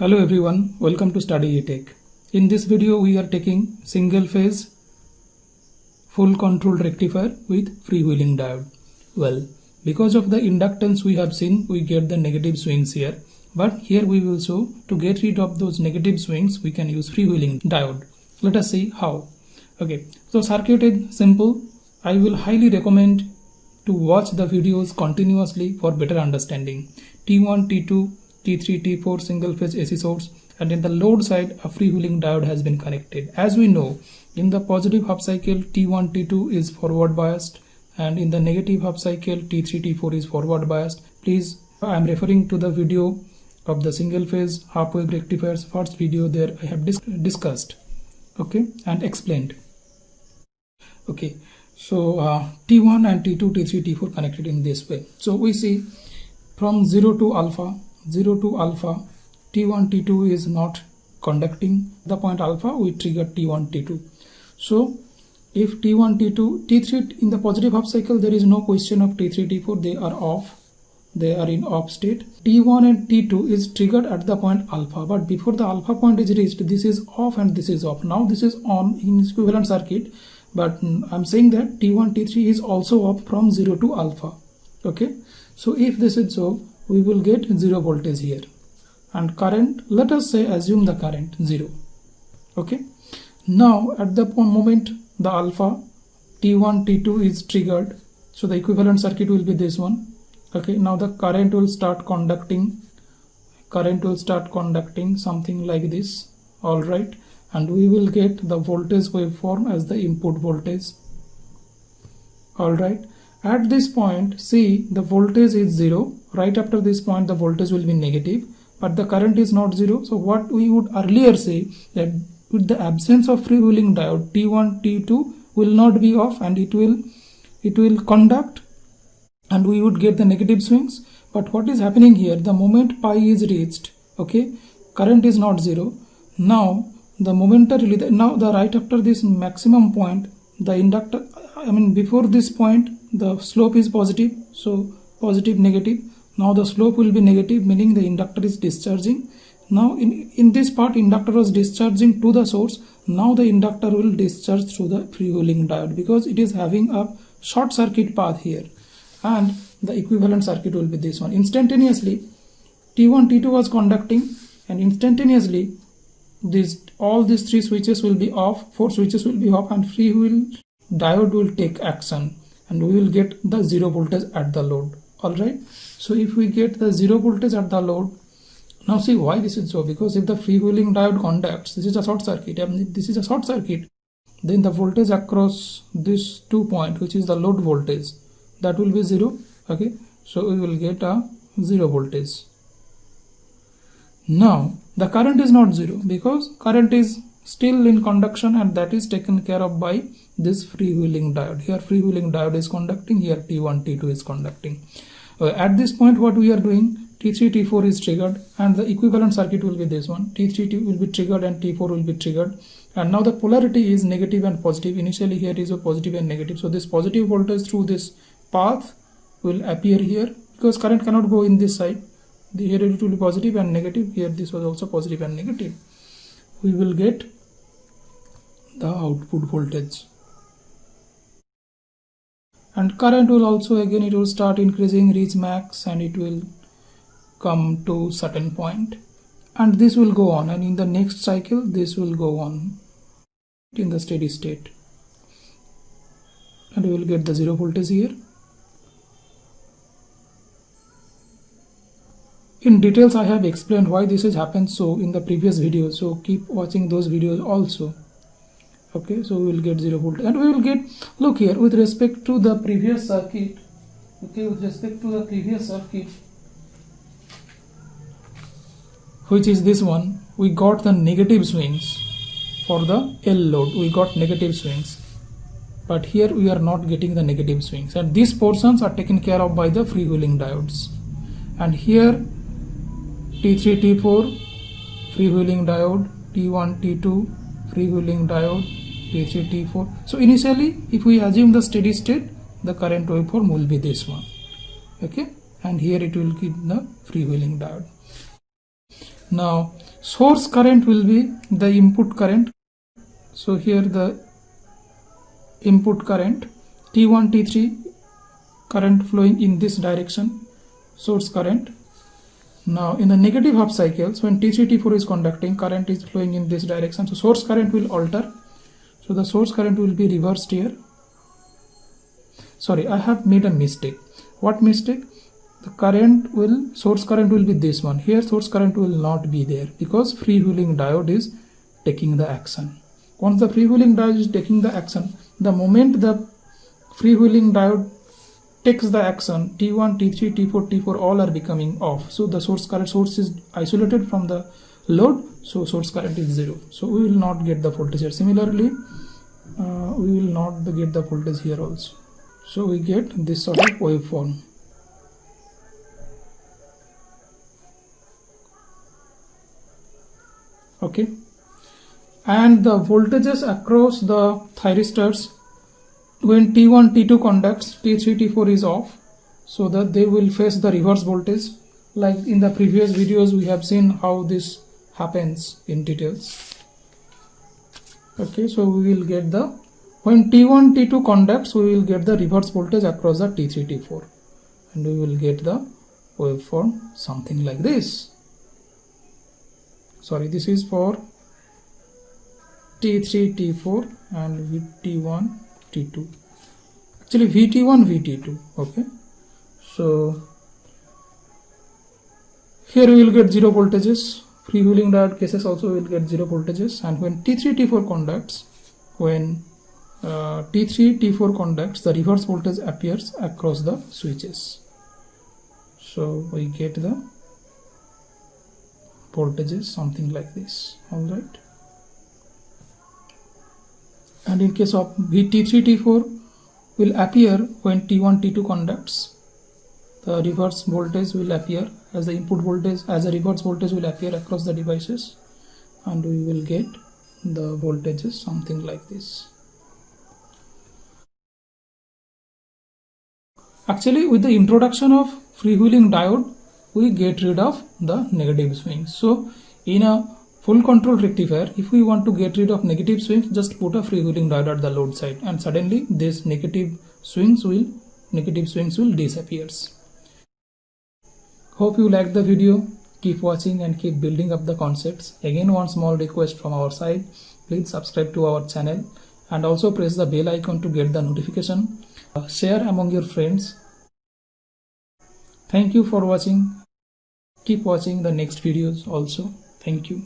Hello everyone, welcome to Study eTech. In this video we are taking single phase full control rectifier with freewheeling diode. Well, because of the inductance we have seen, we get the negative swings here. But here we will show to get rid of those negative swings we can use freewheeling diode. Let us see how. Okay, so circuit is simple. I will highly recommend to watch the videos continuously for better understanding. T1, T2, T3, T4 single phase AC source, and in the load side a freewheeling diode has been connected. As we know, in the positive half cycle T1, T2 is forward biased, and in the negative half cycle T3, T4 is forward biased. Please, I am referring to the video of the single phase half wave rectifiers. First video there I have discussed, okay, and explained. Okay, so T1 and T2, T3, T4 connected in this way. So we see from 0 to alpha, T1, T2 is not conducting. The point alpha we trigger T1, T2. So if T1, T2, T3 in the positive half cycle, there is no question of T3, T4, they are off. They are in off state. T1 and T2 is triggered at the point alpha, but before the alpha point is reached, this is off and this is off. Now this is on in equivalent circuit, but I'm saying that T1, T3 is also off from 0 to alpha. Okay, so if this is so, we will get 0 voltage here, and current, let us say assume the current 0. Okay, now at the moment the alpha T1, T2 is triggered, so the equivalent circuit will be this one. Okay, now the current will start conducting something like this. All right, and we will get the voltage waveform as the input voltage. All right, at this point, see, the voltage is 0. Right after this point the voltage will be negative, but the current is not 0. So what we would earlier say, that with the absence of freewheeling diode, T1, T2 will not be off and it will conduct, and we would get the negative swings. But what is happening here, the moment pi is reached, okay, current is not 0. Now the momentarily, now the right after this maximum point, the inductor, before this point the slope is positive, so positive, negative. Now the slope will be negative, meaning the inductor is discharging. Now in this part inductor was discharging to the source. Now the inductor will discharge through the freewheeling diode because it is having a short circuit path here, and the equivalent circuit will be this one. Instantaneously T1, T2 was conducting, and instantaneously all these 3 switches will be off, 4 switches will be off, and freewheel diode will take action, and we will get the 0 voltage at the load. All right, so if we get the 0 voltage at the load, now see why this is so, because if the freewheeling diode conducts, this is a short circuit, this is a short circuit, then the voltage across this 2 point, which is the load voltage, that will be 0. Okay, so we will get a 0 voltage. Now the current is not 0 because current is still in conduction, and that is taken care of by this freewheeling diode. Here freewheeling diode is conducting, here T1, T2 is conducting. At this point what we are doing, T3, T4 is triggered, and the equivalent circuit will be this one. T3 will be triggered and T4 will be triggered, and now the polarity is negative and positive. Initially here is a positive and negative, so this positive voltage through this path will appear here because current cannot go in this side. Here it will be positive and negative, here this was also positive and negative. We will get the output voltage, and current will also, again it will start increasing, reach max, and it will come to certain point, and this will go on, and in the next cycle this will go on in the steady state, and we will get the 0 voltage here. In details I have explained why this has happened so in the previous video, so keep watching those videos also. Okay, so we will get 0 voltage, and we will get, look here, with respect to the previous circuit, okay, with respect to the previous circuit, which is this one, we got the negative swings for the L load, we got negative swings, but here we are not getting the negative swings, and these portions are taken care of by the freewheeling diodes. And here T3, T4 freewheeling diode, T1, T2 freewheeling diode, T3, T4. So initially if we assume the steady state, the current waveform will be this one. Okay, and here it will give the freewheeling diode. Now Source current will be the input current. So here the input current T1 T3 current flowing in this direction, source current. Now in the negative half cycles, when T3 T4 is conducting, current is flowing in this direction, so source current will alter. So the source current will be reversed here. Sorry, I have made a mistake. What mistake? The source current will be this one. Here source current will not be there because freewheeling diode is taking the action. Once the freewheeling diode is taking the action, the moment the freewheeling diode takes the action, T1, T3, T4, T4 all are becoming off. So the source is isolated from the load, so source current is 0. So we will not get the voltage here. Similarly, we will not get the voltage here also. So we get this sort of waveform. Okay, and the voltages across the thyristors, when T1, T2 conducts, T3, T4 is off, so that they will face the reverse voltage. Like in the previous videos we have seen how this happens in details. Okay, so we will get the, when T1, T2 conducts, we will get the reverse voltage across the T3, T4, and we will get the waveform something like this. Sorry, this is for T3, T4 and T1, T2. Actually VT1, VT2. Okay, so here we will get 0 voltages. Freewheeling diode cases also will get 0 voltages. And when T3, T4 conducts, when T3, T4 conducts, the reverse voltage appears across the switches. So we get the voltages something like this. All right. And in case of T3, T4 will appear when T1, T2 conducts. The reverse voltage will appear as the input voltage, as a reverse voltage will appear across the devices, and we will get the voltages something like this. Actually, with the introduction of freewheeling diode, we get rid of the negative swings. So in a full control rectifier, if we want to get rid of negative swings, just put a freewheeling diode at the load side, and suddenly this negative swings will disappear. Hope you liked the video. Keep watching and keep building up the concepts. Again, one small request from our side, please subscribe to our channel and also press the bell icon to get the notification. Share among your friends. Thank you for watching. Keep watching the next videos also. Thank you.